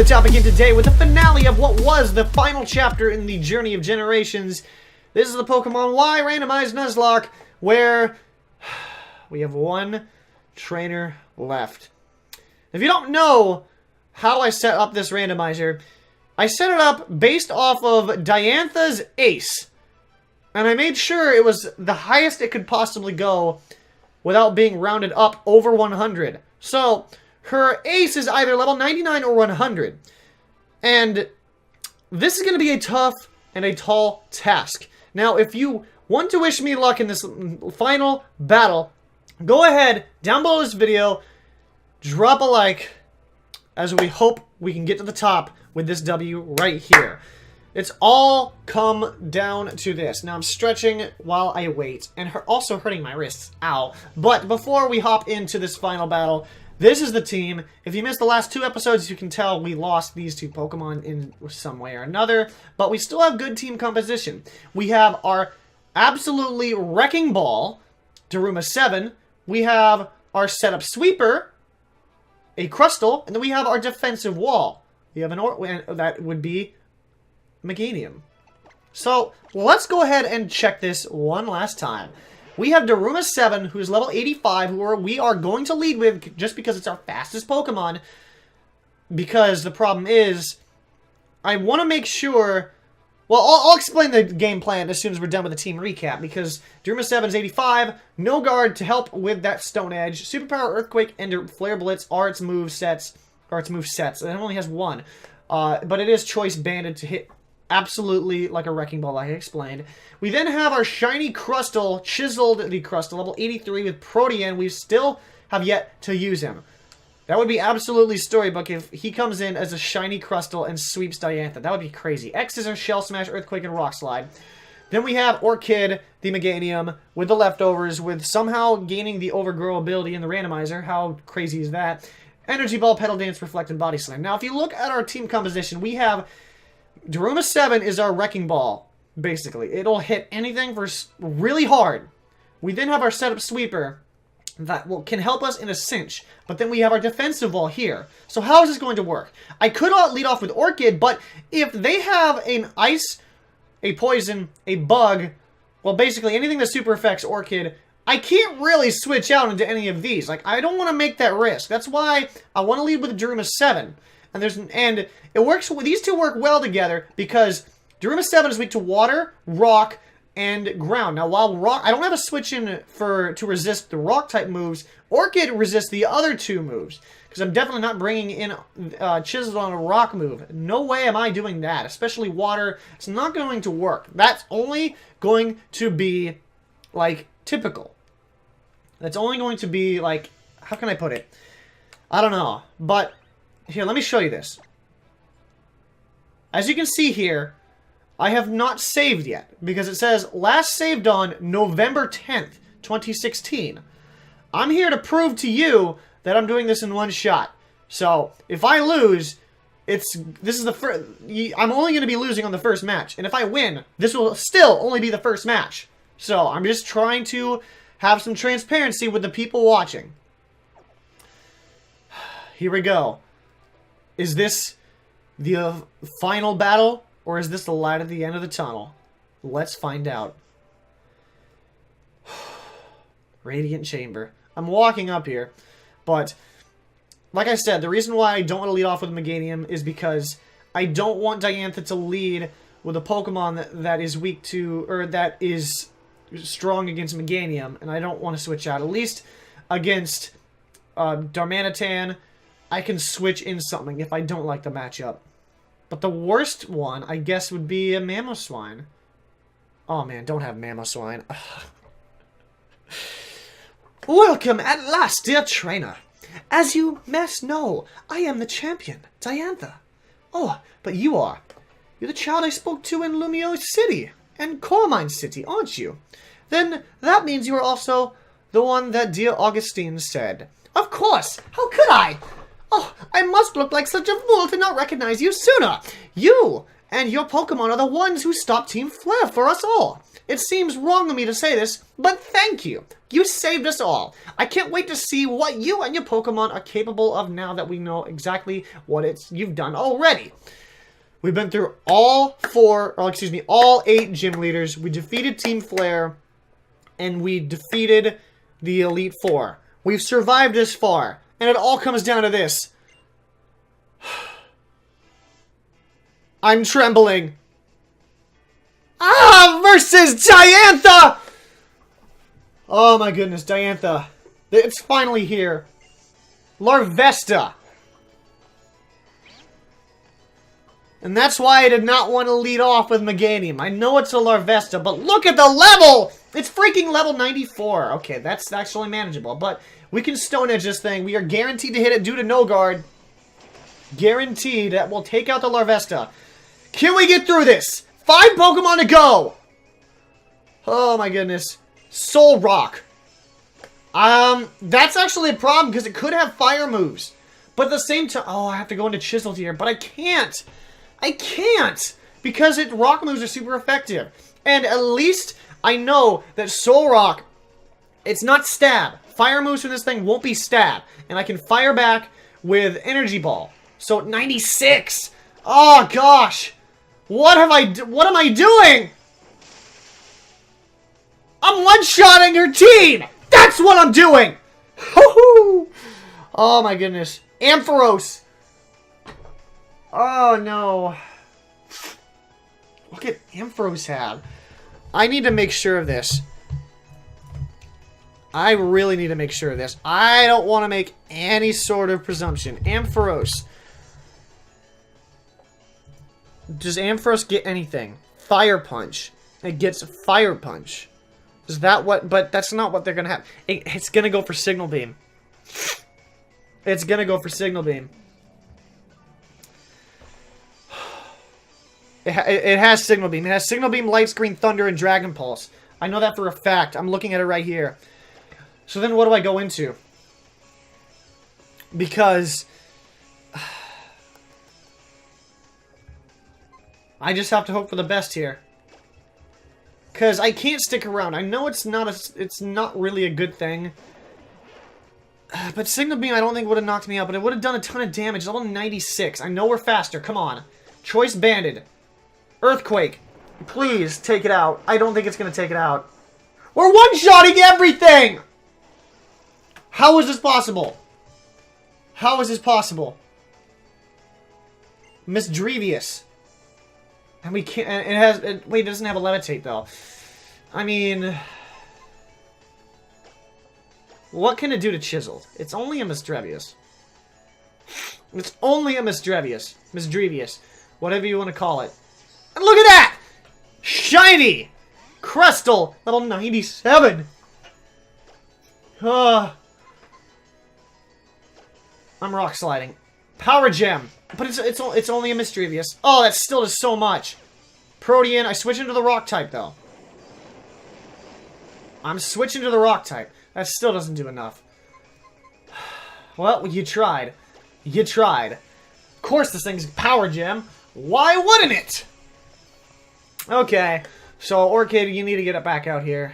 the topic in today with the finale of what was the final chapter in the Journey of Generations. This is the Pokemon Y Randomized Nuzlocke, where we have one trainer left. If you don't know how I set up this randomizer, I set it up based off of Diantha's ace. And I made sure it was the highest it could possibly go without being rounded up over 100. So, her ace is either level 99 or 100. And this is going to be a tough and a tall task. Now, if you want to wish me luck in this final battle, go ahead, down below this video, drop a like, as we hope we can get to the top with this W right here. It's all come down to this. Now I'm stretching while I wait, and also hurting my wrists. Ow. But before we hop into this final battle, this is the team. If you missed the last two episodes, you can tell we lost these two Pokemon in some way or another, but we still have good team composition. We have our absolutely wrecking ball, Daruma 7. We have our setup sweeper, a Crustle, and then we have our defensive wall. We have that would be Meganium. So, let's go ahead and check this one last time. We have Daruma 7, who's level 85, who we are going to lead with just because it's our fastest Pokemon. Because the problem is, I want to make sure... Well, I'll explain the game plan as soon as we're done with the team recap, because Daruma 7 is 85, no guard to help with that Stone Edge, Superpower, Earthquake, and Flare Blitz are its movesets, it only has one. But it is Choice Banded to hit absolutely like a Wrecking Ball, like I explained. We then have our Shiny Crustle, Chiseled the Crustle, level 83 with Protean. We still have yet to use him. That would be absolutely storybook if he comes in as a Shiny Crustle and sweeps Diantha. That would be crazy. X is our Shell Smash, Earthquake, and Rock Slide. Then we have Orchid, the Meganium, with the leftovers, with somehow gaining the Overgrow ability in the randomizer. How crazy is that? Energy Ball, Petal Dance, Reflect, and Body Slam. Now, if you look at our team composition, we have Daruma 7 is our Wrecking Ball, basically. It'll hit anything for really hard. We then have our setup sweeper that can help us in a cinch. But then we have our defensive wall here. So how is this going to work? I could lead off with Orchid, but if they have an ice, a poison, a bug, well, basically anything that super affects Orchid, I can't really switch out into any of these. Like, I don't want to make that risk. That's why I want to lead with Daruma 7. And it works. These two work well together because Daruma 7 is weak to water, rock, and ground. Now, while rock, I don't have a switch in to resist the rock type moves. Orchid resists the other two moves because I'm definitely not bringing in Chiseled on a rock move. No way am I doing that, especially water. It's not going to work. That's only going to be like typical. That's only going to be like, how can I put it? I don't know, but here, let me show you this. As you can see here, I have not saved yet, because it says last saved on November 10th, 2016. I'm here to prove to you that I'm doing this in one shot. So, if I lose, this is the first, I'm only going to be losing on the first match. And if I win, this will still only be the first match. So, I'm just trying to have some transparency with the people watching. Here we go. Is this the final battle, or is this the light at the end of the tunnel? Let's find out. Radiant Chamber. I'm walking up here, but like I said, the reason why I don't want to lead off with Meganium is because I don't want Diantha to lead with a Pokemon that is weak to, or that is strong against Meganium, and I don't want to switch out. At least against Darmanitan, I can switch in something if I don't like the matchup. But the worst one, I guess, would be a Mamoswine. Oh man, don't have Mamoswine. Welcome at last, dear trainer. As you must know, I am the champion, Diantha. Oh, but you're the child I spoke to in Lumio City and Cormine City, aren't you? Then that means you are also the one that dear Augustine said. Of course! How could I? Oh, I must look like such a fool to not recognize you sooner! You and your Pokemon are the ones who stopped Team Flare for us all! It seems wrong of me to say this, but thank you. You saved us all. I can't wait to see what you and your Pokemon are capable of now that we know exactly what you've done already. We've been through all 8 gym leaders. We defeated Team Flare, and we defeated the Elite Four. We've survived this far, and it all comes down to this. I'm trembling. Versus Diantha! Oh my goodness, Diantha. It's finally here. Larvesta. And that's why I did not want to lead off with Meganium. I know it's a Larvesta, but look at the level! It's freaking level 94. Okay, that's actually manageable, but we can Stone Edge this thing. We are guaranteed to hit it due to no guard. Guaranteed that we'll take out the Larvesta. Can we get through this? 5 Pokemon to go! Oh my goodness. Soul Rock. That's actually a problem because it could have fire moves. But at the same time... Oh, I have to go into Chiseled here, but I can't. I can't! Because rock moves are super effective. And at least I know that Soul Rock, it's not stab. Fire moves from this thing won't be stab. And I can fire back with Energy Ball. So 96! Oh gosh! What am I doing? I'm one-shotting your team! That's what I'm doing! Oh my goodness. Ampharos. Oh no. Look at Ampharos have. I need to make sure of this. I really need to make sure of this. I don't want to make any sort of presumption. Ampharos. Does Ampharos get anything? Fire Punch. It gets Fire Punch. Is that what? But that's not what they're going to have. It's going to go for Signal Beam. It's going to go for Signal Beam. It has Signal Beam. It has Signal Beam, Light Screen, Thunder, and Dragon Pulse. I know that for a fact. I'm looking at it right here. So then what do I go into? Because I just have to hope for the best here. Because I can't stick around. I know it's not really a good thing. But Signal Beam I don't think would have knocked me out, but it would have done a ton of damage. Level 96. I know we're faster. Come on. Choice Banded. Earthquake. Please, take it out. I don't think it's going to take it out. We're one-shotting everything! How is this possible? How is this possible? Misdrevious. And we can't... Wait, it doesn't have a Levitate, though. I mean... What can it do to Chiseled? It's only a Misdrevious. It's only a Misdrevious. Misdrevious. Whatever you want to call it. And look at that! Shiny! Crystal! Level 97! I'm rock sliding. Power Gem! But it's only a Misdrevious. Oh, that still does so much. Protean. I switch into the rock type, though. I'm switching to the rock type. That still doesn't do enough. Well, you tried. You tried. Of course this thing's Power Gem. Why wouldn't it? Okay. So, Orchid, you need to get it back out here.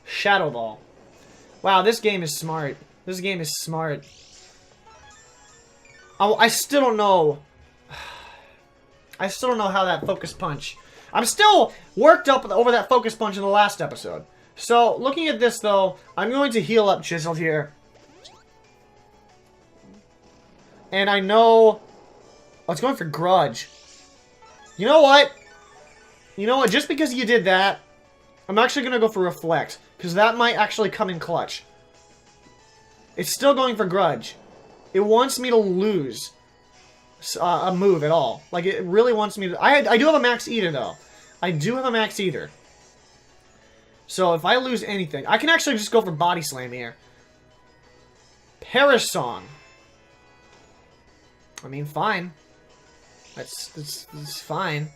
Shadow Ball. Wow, this game is smart. This game is smart. Oh, I still don't know. I still don't know how that Focus Punch... I'm still worked up over that Focus Punch in the last episode. So, looking at this, though, I'm going to heal up Chiseled here. And I know... Oh, it's going for Grudge. You know what? You know what? Just because you did that, I'm actually going to go for Reflect. Because that might actually come in clutch. It's still going for Grudge. It wants me to lose a move at all. Like, it really wants me to... I do have a Max Eater, though. I do have a Max Eater. So, if I lose anything... I can actually just go for Body Slam here. Perish Song. I mean, fine. That's fine.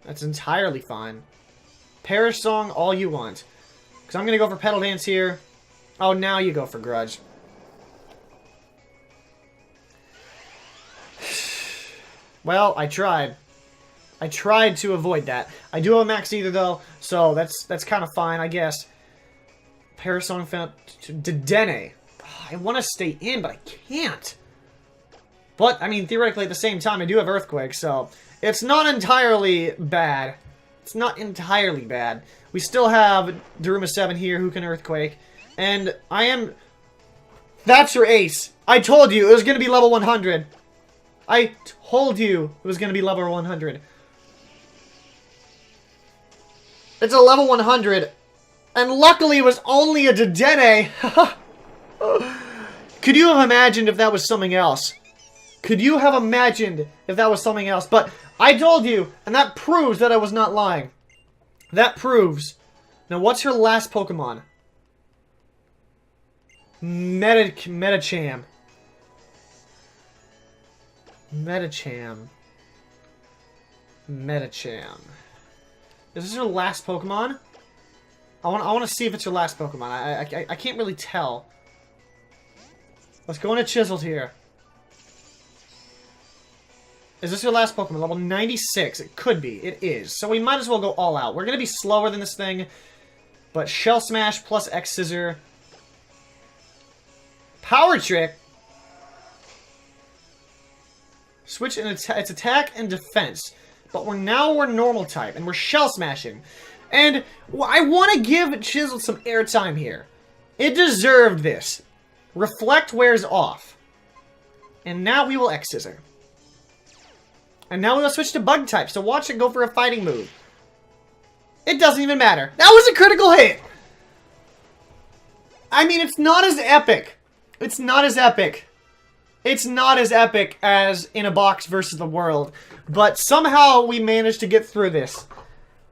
That's entirely fine. Perish Song, all you want. Because I'm going to go for Petal Dance here. Oh, now you go for Grudge. Well, I tried. I tried to avoid that. I do have a max ether though, so that's kind of fine, I guess. Parasonic found Dedenne. I want to stay in, but I can't. But I mean, theoretically, at the same time, I do have Earthquake, so it's not entirely bad. It's not entirely bad. We still have Daruma 7 here who can Earthquake, and I am. That's your ace. I told you it was going to be level 100. I told you it was going to be level 100. It's a level 100. And luckily it was only a Dedenne. Could you have imagined if that was something else? Could you have imagined if that was something else? But I told you, and that proves that I was not lying. That proves. Now what's her last Pokemon? Medicham. Medicham. Medicham. Is this her last Pokemon? I want to see if it's her last Pokemon. I can't really tell. Let's go into Chiseled here. Is this your last Pokemon? Level 96. It could be. It is. So we might as well go all out. We're going to be slower than this thing. But Shell Smash plus X Scissor. Power Trick. Switch in its attack and defense. But we're normal type. And we're Shell Smashing. And I want to give Chiseled some airtime here. It deserved this. Reflect wears off. And now we will X Scissor. And now we will switch to Bug type. So watch it go for a fighting move. It doesn't even matter. That was a critical hit! I mean, it's not as epic. It's not as epic. It's not as epic as In a Box versus the World. But somehow we managed to get through this.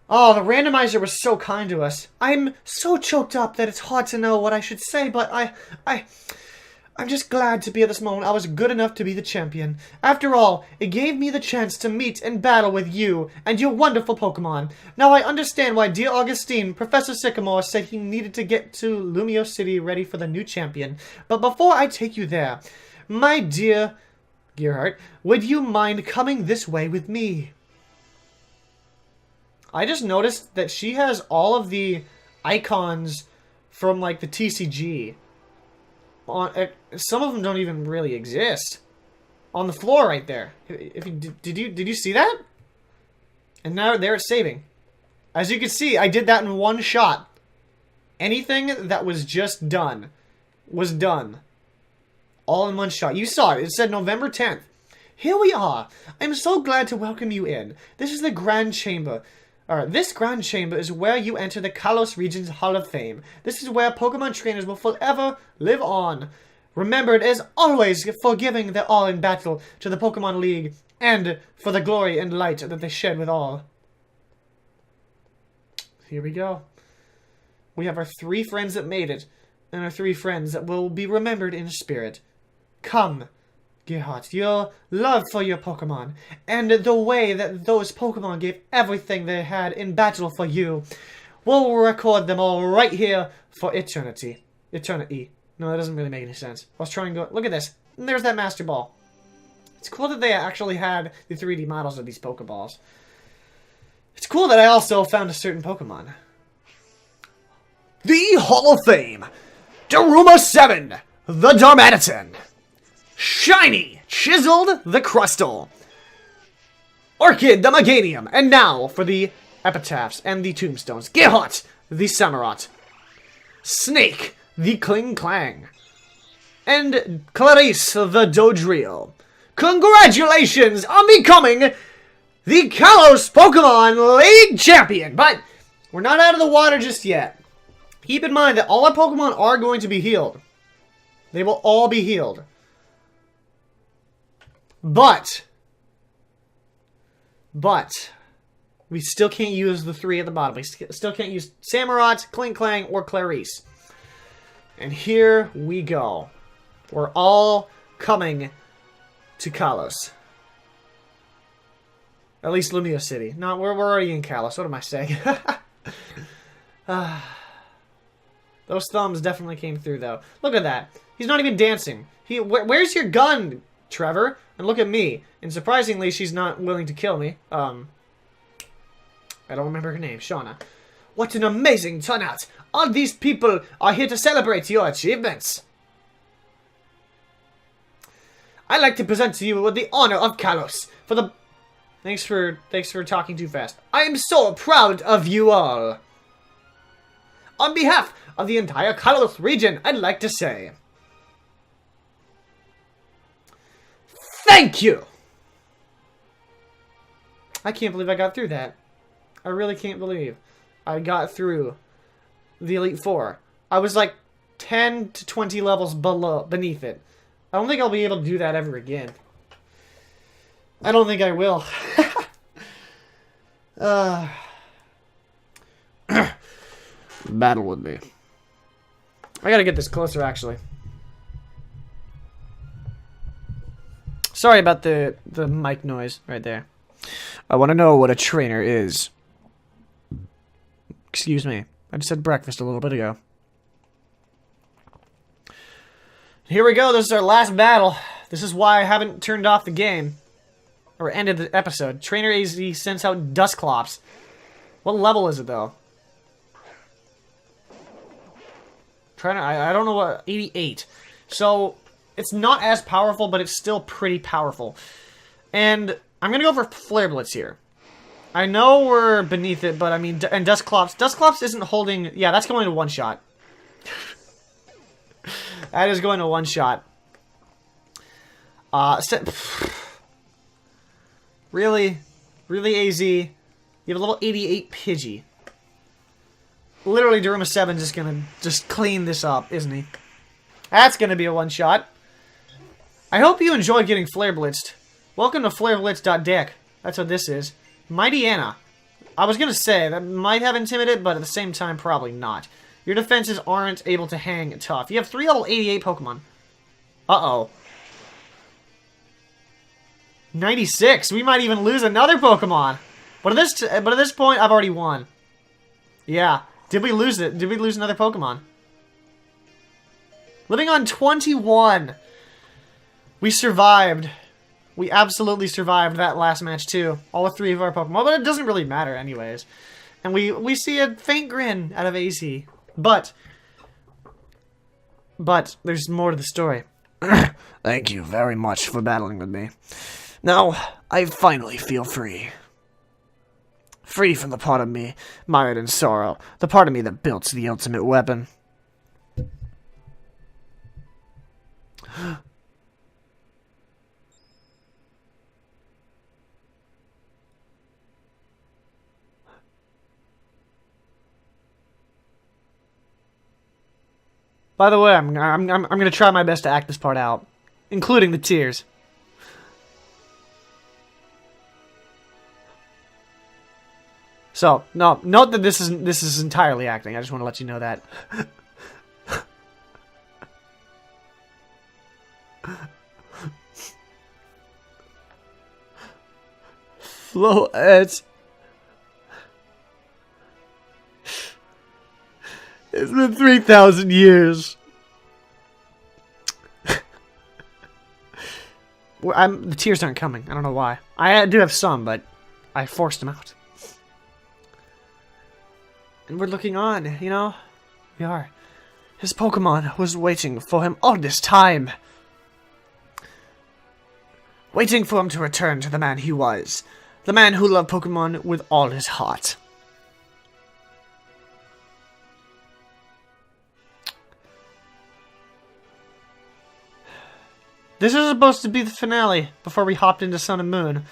Oh, the randomizer was so kind to us. I'm so choked up that it's hard to know what I should say, but I'm just glad to be at this moment. I was good enough to be the champion. After all, it gave me the chance to meet and battle with you and your wonderful Pokemon. Now I understand why dear Augustine, Professor Sycamore, said he needed to get to Lumio City ready for the new champion. But before I take you there, my dear Gearhart, would you mind coming this way with me? I just noticed that she has all of the icons from, like, the TCG. Some of them don't even really exist. On the floor right there. Did you see that? And now there it's saving. As you can see, I did that in one shot. Anything that was just done was done. All in one shot. You saw it. It said November 10th. Here we are. I'm so glad to welcome you in. This is the Grand Chamber. This Grand Chamber is where you enter the Kalos region's Hall of Fame. This is where Pokemon trainers will forever live on. Remembered as always for giving their all in battle to the Pokemon League and for the glory and light that they shed with all. Here we go. We have our 3 friends that made it, and our 3 friends that will be remembered in spirit. Come, Gearhart, your love for your Pokemon, and the way that those Pokemon gave everything they had in battle for you, we'll record them all right here for eternity. Eternity. No, that doesn't really make any sense. I was trying to go... Look at this. And there's that Master Ball. It's cool that they actually had the 3D models of these Pokeballs. It's cool that I also found a certain Pokemon. The Hall of Fame. Daruma 7. The Darmanitan. Shiny, Chiseled the Crustle, Orchid the Meganium, and now for the epitaphs and the tombstones. Gearhart the Samurott, Snake the Kling Clang, and Clarice the Dodrio. Congratulations on becoming the Kalos Pokemon League Champion! But we're not out of the water just yet. Keep in mind that all our Pokemon are going to be healed. They will all be healed. But, we still can't use the 3 at the bottom. We still can't use Samurott, Kling Clang, or Clarice. And here we go. We're all coming to Kalos. At least Lumio City. No, we're already in Kalos. What am I saying? Those thumbs definitely came through, though. Look at that. He's not even dancing. Where's your gun, Trevor? And look at me. And surprisingly, she's not willing to kill me. I don't remember her name. Shauna. What an amazing turnout! All these people are here to celebrate your achievements. I'd like to present to you with the honor of Kalos for the... Thanks for talking too fast. I am so proud of you all. On behalf of the entire Kalos region, I'd like to say... Thank you! I can't believe I got through that. I really can't believe I got through the Elite Four. I was like 10 to 20 levels beneath it. I don't think I'll be able to do that ever again. I don't think I will. Battle with me. I gotta get this closer, actually. Sorry about the mic noise right there. I want to know what a trainer is. Excuse me. I just had breakfast a little bit ago. Here we go. This is our last battle. This is why I haven't turned off the game. Or ended the episode. Trainer AZ sends out Dustclops. What level is it, though? I don't know what... 88. So, it's not as powerful, but it's still pretty powerful. And I'm going to go for Flare Blitz here. I know we're beneath it, but I mean... And Dustclops. Dustclops isn't holding... Yeah, that's going to one-shot. That is going to one-shot. Really? Really, AZ? You have a level 88 Pidgey. Literally, Daruma 7's just gonna clean this up, isn't he? That's gonna be a one-shot. I hope you enjoyed getting Flare Blitzed. Welcome to FlareBlitz.deck. That's what this is. Mighty Anna. I was gonna say, that might have Intimidate, but at the same time, probably not. Your defenses aren't able to hang tough. You have 3 level 88 Pokemon. Uh-oh. 96. We might even lose another Pokemon. But at this point, I've already won. Yeah. Did we lose it? Did we lose another Pokemon? Living on 21. We survived. We absolutely survived that last match, too. All 3 of our Pokemon. But it doesn't really matter anyways. And we see a faint grin out of AZ. But there's more to the story. Thank you very much for battling with me. Now, I finally feel free. Free from the part of me mired in sorrow. The part of me that built the ultimate weapon. By the way, I'm gonna try my best to act this part out, including the tears. So, no, note that this is entirely acting. I just want to let you know that. Floette. It's been 3,000 years. The tears aren't coming. I don't know why. I do have some, but I forced them out. And we're looking on, you know? We are. His Pokemon was waiting for him all this time. Waiting for him to return to the man he was. The man who loved Pokemon with all his heart. This is supposed to be the finale before we hopped into Sun and Moon.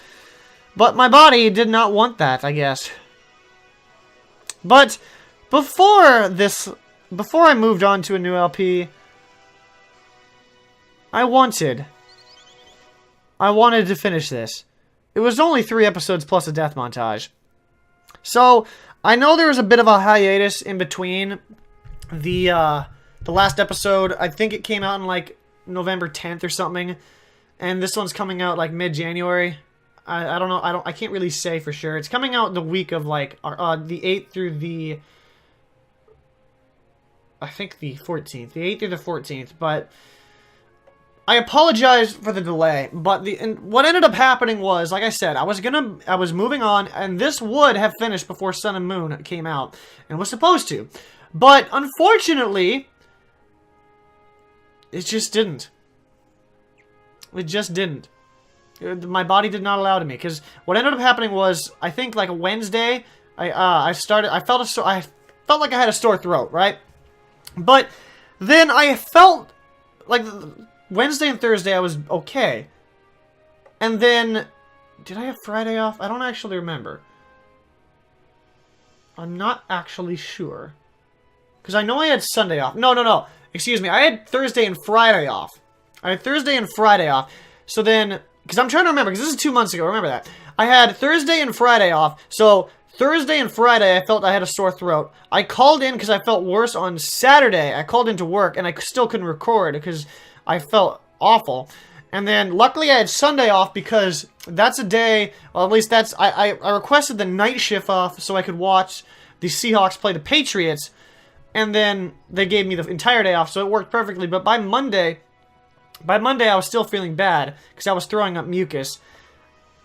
But my body did not want that, I guess. But before I moved on to a new LP, I wanted to finish this. It was only 3 episodes plus a death montage. So, I know there was a bit of a hiatus in between the last episode. I think it came out in like November 10th or something, and this one's coming out like mid-January. I don't know. I can't really say for sure. It's coming out the week of like the 8th through the I think the 14th. The 8th through the 14th, but I apologize for the delay, but what ended up happening was, like I said, I was moving on, and this would have finished before Sun and Moon came out, and was supposed to. But, unfortunately, it just didn't. It just didn't. My body did not allow to me, because what ended up happening was, I think, like, a Wednesday, I felt like I had a sore throat, right? But, then I felt, like, Wednesday and Thursday I was okay. And then, did I have Friday off? I don't actually remember. I'm not actually sure. Because I know I had Sunday off. No. Excuse me. I had Thursday and Friday off. I had Thursday and Friday off. So then, because I'm trying to remember, because this is 2 months ago, remember that. I had Thursday and Friday off. So, Thursday and Friday, I felt I had a sore throat. I called in because I felt worse on Saturday. I called into work, and I still couldn't record because I felt awful. And then, luckily, I had Sunday off because that's a day, well, at least that's, I requested the night shift off so I could watch the Seahawks play the Patriots. And then, they gave me the entire day off, so it worked perfectly. But by Monday, I was still feeling bad because I was throwing up mucus.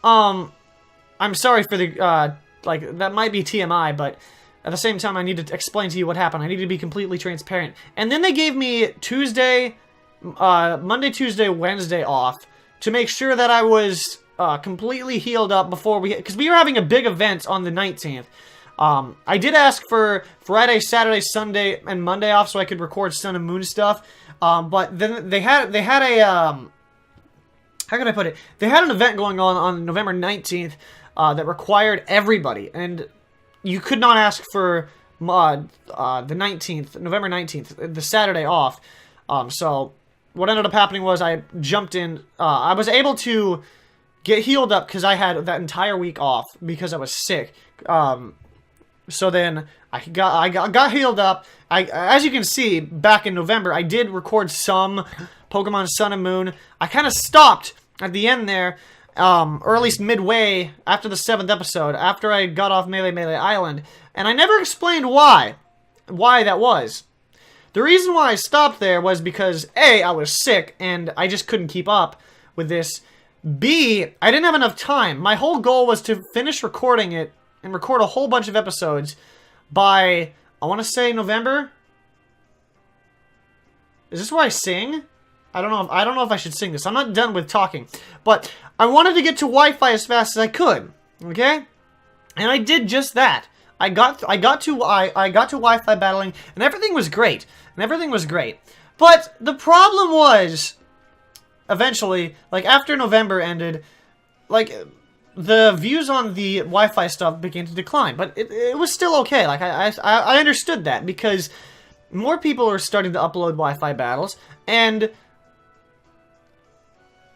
I'm sorry for the, like, that might be TMI, but at the same time, I need to explain to you what happened. I need to be completely transparent. And then they gave me Monday, Tuesday, Wednesday off to make sure that I was completely healed up before because we were having a big event on the 19th. I did ask for Friday, Saturday, Sunday, and Monday off so I could record Sun and Moon stuff. But then they had a, how can I put it? They had an event going on November 19th that required everybody, and you could not ask for the 19th, November 19th, the Saturday off. So what ended up happening was I jumped in. I was able to get healed up because I had that entire week off because I was sick. So then I got healed up. As you can see, back in November, I did record some Pokemon Sun and Moon. I kind of stopped at the end there, or at least midway after the 7th episode, after I got off Melee Island, and I never explained why that was. The reason why I stopped there was because, A, I was sick, and I just couldn't keep up with this. B, I didn't have enough time. My whole goal was to finish recording it and record a whole bunch of episodes by, I want to say November? Is this where I sing? I don't know if I should sing this. I'm not done with talking. But I wanted to get to Wi-Fi as fast as I could. Okay? And I did just that. I got to Wi-Fi battling, and everything was great. But the problem was, eventually, like after November ended, like the views on the Wi-Fi stuff began to decline. But it was still okay. Like I understood that because more people are starting to upload Wi-Fi battles, and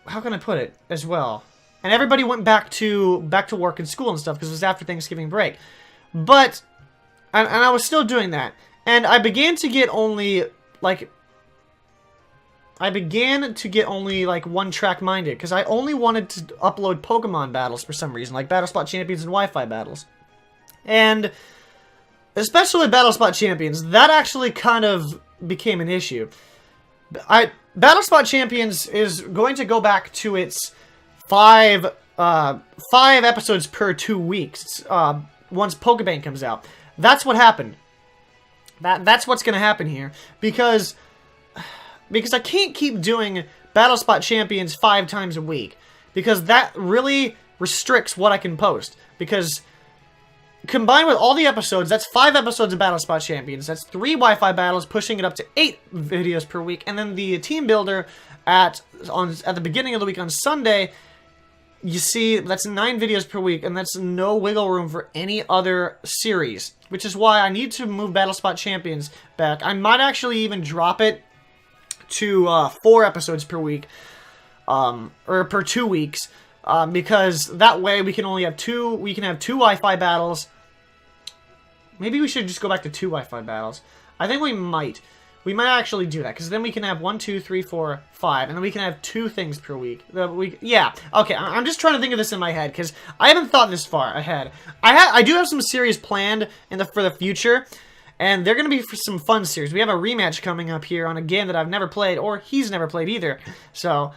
how can I put it as well? And everybody went back to work and school and stuff because it was after Thanksgiving break. But, and I was still doing that. And I began to get only, like, one-track minded. Because I only wanted to upload Pokemon battles for some reason. Like Battle Spot Champions and Wi-Fi battles. And, especially Battle Spot Champions, that actually kind of became an issue. Battle Spot Champions is going to go back to its five episodes per 2 weeks. Once Pokebang comes out. That's what happened. That's what's going to happen here. Because I can't keep doing Battle Spot Champions 5 times a week. Because that really restricts what I can post. Because combined with all the episodes, that's 5 episodes of Battle Spot Champions. That's 3 Wi-Fi battles, pushing it up to 8 videos per week. And then the team builder at the beginning of the week on Sunday, you see, that's 9 videos per week, and that's no wiggle room for any other series. Which is why I need to move Battle Spot Champions back. I might actually even drop it to 4 episodes per week, or per 2 weeks, because that way we can only have 2. We can have 2 Wi-Fi battles. Maybe we should just go back to 2 Wi-Fi battles. I think we might. We might actually do that, because then we can have 1, 2, 3, 4, 5, and then we can have 2 things per week. Yeah, okay, I'm just trying to think of this in my head, because I haven't thought this far ahead. I do have some series planned for the future, And they're going to be for some fun series. We have a rematch coming up here on a game that I've never played, or he's never played either. So,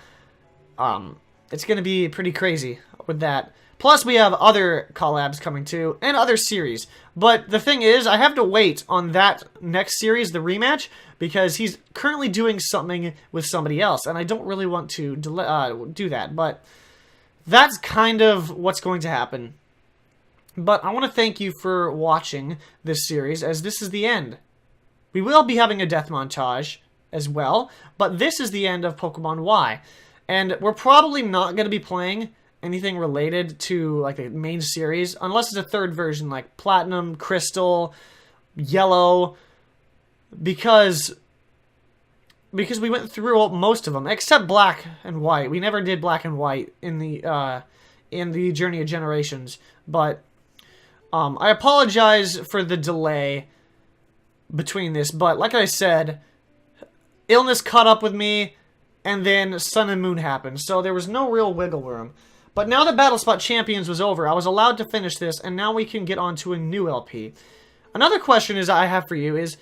it's going to be pretty crazy with that. Plus, we have other collabs coming too, and other series. But the thing is, I have to wait on that next series, the rematch, because he's currently doing something with somebody else, and I don't really want to do that. But that's kind of what's going to happen. But I want to thank you for watching this series, as this is the end. We will be having a death montage as well, but this is the end of Pokemon Y. And we're probably not going to be playing anything related to like the main series, unless it's a third version like Platinum, Crystal, Yellow, because we went through most of them except Black and White. We never did Black and White in the Journey of Generations, but I apologize for the delay between this, but like I said, illness caught up with me, and then Sun and Moon happened, so there was no real wiggle room. But now that Battle Spot Champions was over, I was allowed to finish this, and now we can get on to a new LP. Another question I have for you is,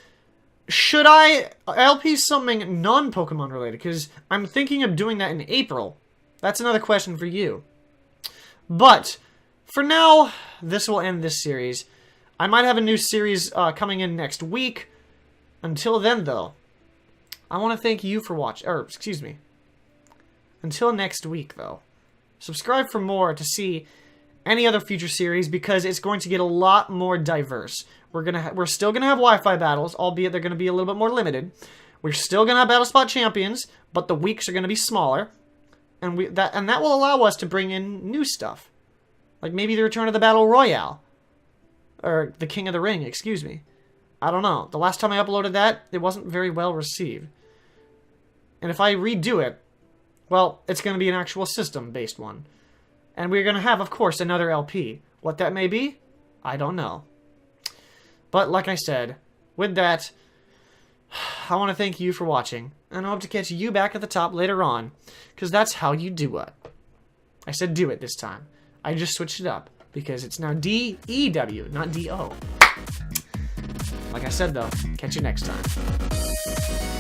should I LP something non-Pokemon related? Because I'm thinking of doing that in April. That's another question for you. But for now, this will end this series. I might have a new series coming in next week. Until then, though, I want to thank you for watching. Or, excuse me. Until next week, though. Subscribe for more to see any other future series, because it's going to get a lot more diverse. We're still gonna have Wi-Fi battles, albeit they're gonna be a little bit more limited. We're still gonna have Battle Spot Champions, but the weeks are gonna be smaller, and that will allow us to bring in new stuff, like maybe the return of the Battle Royale, or the King of the Ring. Excuse me. I don't know. The last time I uploaded that, it wasn't very well received, and if I redo it, well, it's going to be an actual system-based one. And we're going to have, of course, another LP. What that may be, I don't know. But like I said, with that, I want to thank you for watching. And I hope to catch you back at the top later on, because that's how you do it. I said do it this time. I just switched it up, because it's now D-E-W, not D-O. Like I said, though, catch you next time.